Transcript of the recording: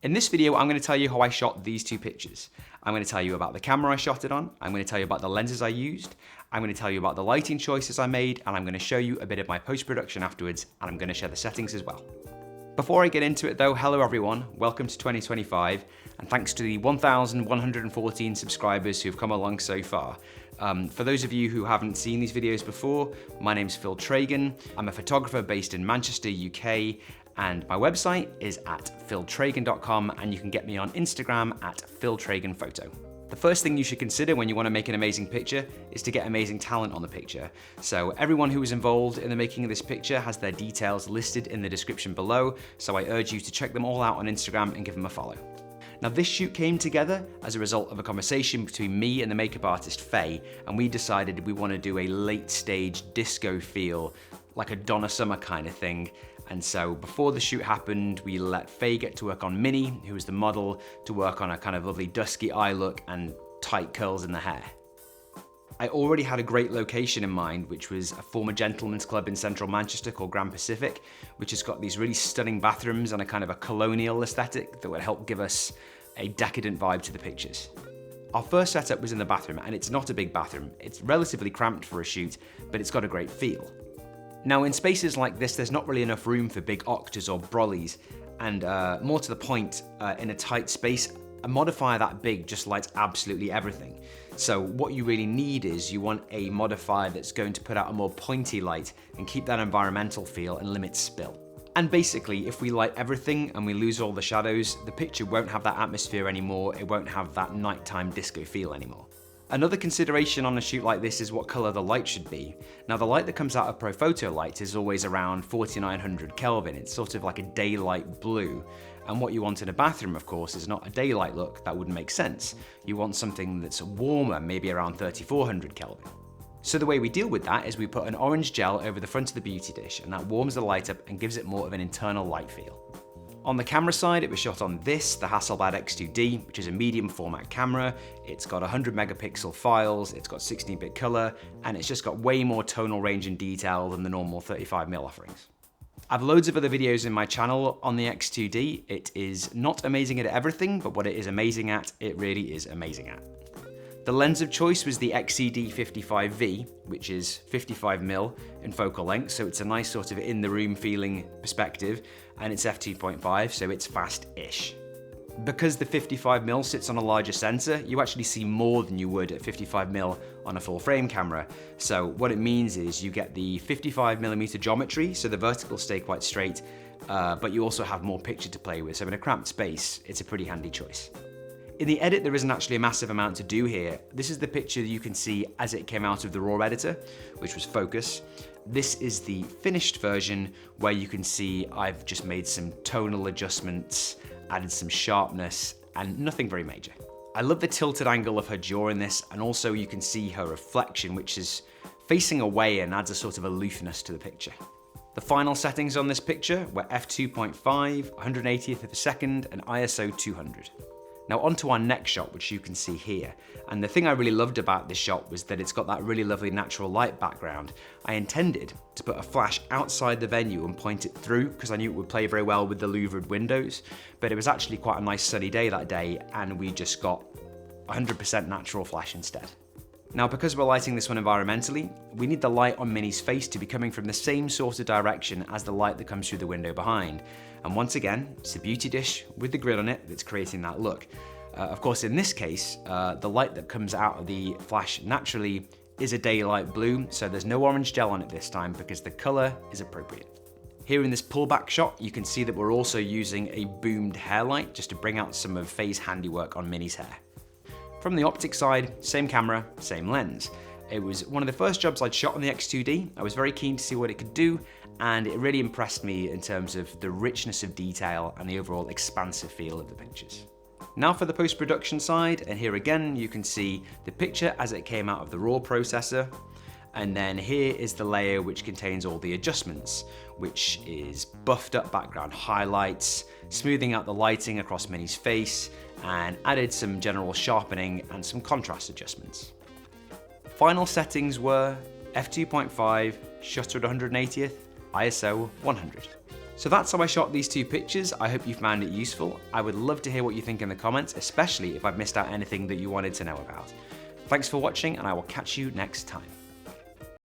In this video, I'm going to tell you how I shot these two pictures. I'm going to tell you about the camera I shot it on, I'm going to tell you about the lenses I used, I'm going to tell you about the lighting choices I made, and I'm going to show you a bit of my post-production afterwards, and I'm going to share the settings as well. Before I get into it though, hello everyone, welcome to 2025, and thanks to the 1,114 subscribers who have come along so far. For those of you who haven't seen these videos before, my name's Phil Tragan. I'm a photographer based in Manchester, UK, and my website is at philtragan.com, and you can get me on Instagram at philtraganphoto. The first thing you should consider when you want to make an amazing picture is to get amazing talent on the picture. So everyone who was involved in the making of this picture has their details listed in the description below, so I urge you to check them all out on Instagram and give them a follow. Now this shoot came together as a result of a conversation between me and the makeup artist Faye, and we decided we want to do a late stage disco feel, like a Donna Summer kind of thing. And so before the shoot happened, we let Faye get to work on Minnie, who was the model, to work on a kind of lovely dusky eye look and tight curls in the hair. I already had a great location in mind, which was a former gentleman's club in central Manchester called Grand Pacific, which has got these really stunning bathrooms and a kind of a colonial aesthetic that would help give us a decadent vibe to the pictures. Our first setup was in the bathroom, and it's not a big bathroom. It's relatively cramped for a shoot, but it's got a great feel. Now in spaces like this, there's not really enough room for big octas or brollies, and more to the point, in a tight space, a modifier that big just lights absolutely everything. So what you really need is you want a modifier that's going to put out a more pointy light and keep that environmental feel and limit spill. And basically, if we light everything and we lose all the shadows, the picture won't have that atmosphere anymore, it won't have that nighttime disco feel anymore. Another consideration on a shoot like this is what color the light should be. Now the light that comes out of Profoto lights is always around 4900 Kelvin, it's sort of like a daylight blue. And what you want in a bathroom, of course, is not a daylight look, that wouldn't make sense. You want something that's warmer, maybe around 3400 Kelvin. So the way we deal with that is we put an orange gel over the front of the beauty dish, and that warms the light up and gives it more of an internal light feel. On the camera side, it was shot on this, the Hasseblad X2D, which is a medium format camera. It's got 100 megapixel files, it's got 16-bit color, and it's just got way more tonal range and detail than the normal 35mm offerings. I have loads of other videos in my channel on the X2D. It is not amazing at everything, but what it is amazing at, it really is amazing at. The lens of choice was the XED55V, which is 55mm in focal length, so it's a nice sort of in-the-room feeling perspective, and it's f2.5, so it's fast-ish. Because the 55mm sits on a larger sensor, you actually see more than you would at 55mm on a full-frame camera. So what it means is you get the 55mm geometry, so the verticals stay quite straight, but you also have more picture to play with, so in a cramped space, it's a pretty handy choice. In the edit, there isn't actually a massive amount to do here. This is the picture you can see as it came out of the RAW editor, which was Phocus. This is the finished version where you can see I've just made some tonal adjustments, added some sharpness, and nothing very major. I love the tilted angle of her jaw in this, and also you can see her reflection, which is facing away and adds a sort of aloofness to the picture. The final settings on this picture were f2.5, 180th of a second, and ISO 200. Now onto our next shot, which you can see here. And the thing I really loved about this shot was that it's got that really lovely natural light background. I intended to put a flash outside the venue and point it through because I knew it would play very well with the louvered windows, but it was actually quite a nice sunny day that day, and we just got 100% natural flash instead. Now because we're lighting this one environmentally, we need the light on Minnie's face to be coming from the same sort of direction as the light that comes through the window behind. And once again, it's the beauty dish with the grid on it that's creating that look. Of course, in this case, the light that comes out of the flash naturally is a daylight blue, so there's no orange gel on it this time because the color is appropriate. Here in this pullback shot, you can see that we're also using a boomed hair light just to bring out some of Faye's handiwork on Minnie's hair. From the optic side, same camera, same lens. It was one of the first jobs I'd shot on the X2D. I was very keen to see what it could do, and it really impressed me in terms of the richness of detail and the overall expansive feel of the pictures. Now for the post-production side, and here again you can see the picture as it came out of the RAW processor, and then here is the layer which contains all the adjustments, which is buffed up background highlights, smoothing out the lighting across Minnie's face, and added some general sharpening and some contrast adjustments. Final settings were f2.5, shutter at 180th, ISO 100. So that's how I shot these 2 pictures. I hope you found it useful. I would love to hear what you think in the comments, especially if I've missed out anything that you wanted to know about. Thanks for watching, and I will catch you next time.